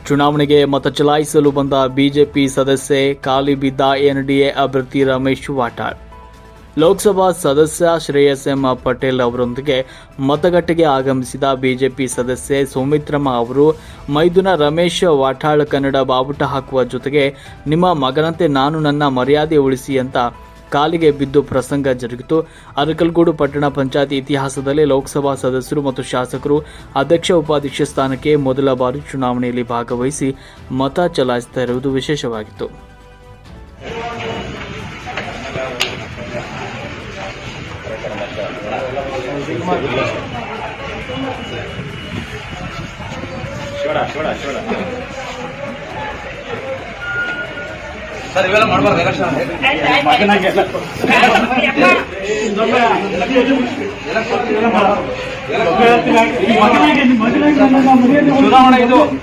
ಚುನಾವಣೆಗೆ ಮತ ಚಲಾಯಿಸಲು ಬಂದ ಬಿಜೆಪಿ ಸದಸ್ಯೆ ಖಾಲಿ ಬಿದ್ದ ಎನ್ಡಿಎ ಅಭ್ಯರ್ಥಿ ರಮೇಶ್ ವಾಟಾಳ್. ಲೋಕಸಭಾ ಸದಸ್ಯ ಶ್ರೇಯಸ್ ಎಂ ಪಟೇಲ್ ಅವರೊಂದಿಗೆ ಮತಗಟ್ಟೆಗೆ ಆಗಮಿಸಿದ ಬಿಜೆಪಿ ಸದಸ್ಯೆ ಸೌಮಿತ್ರಮ್ಮ ಅವರು ಮೈದುನ ರಮೇಶ್ ವಾಟಾಳ್ ಕನ್ನಡ ಬಾವುಟ ಹಾಕುವ ಜೊತೆಗೆ ನಿಮ್ಮ ಮಗನಂತೆ ನಾನು ನನ್ನ ಮರ್ಯಾದೆ ಉಳಿಸಿ ಅಂತ ಕಾಲಿಗೆ ಬಿದ್ದು ಪ್ರಸಂಗ ಜರುಗಿತು. ಅರಕಲಗೂಡು ಪಟ್ಟಣ ಪಂಚಾಯತ್ ಇತಿಹಾಸದಲ್ಲಿ ಲೋಕಸಭಾ ಸದಸ್ಯರು ಮತ್ತು ಶಾಸಕರು ಅಧ್ಯಕ್ಷ ಉಪಾಧ್ಯಕ್ಷ ಸ್ಥಾನಕ್ಕೆ ಮೊದಲ ಬಾರಿ ಚುನಾವಣೆಯಲ್ಲಿ ಭಾಗವಹಿಸಿ ಮತ ಚಲಾಯಿಸ್ತಾ ಇರುವುದು ವಿಶೇಷವಾಗಿತ್ತು. ಸರ್ ಇವೆಲ್ಲ ಮಾಡಬಾರ್ದು ಎಲೆಕ್ಷನ್ ಚುನಾವಣೆ ಇದು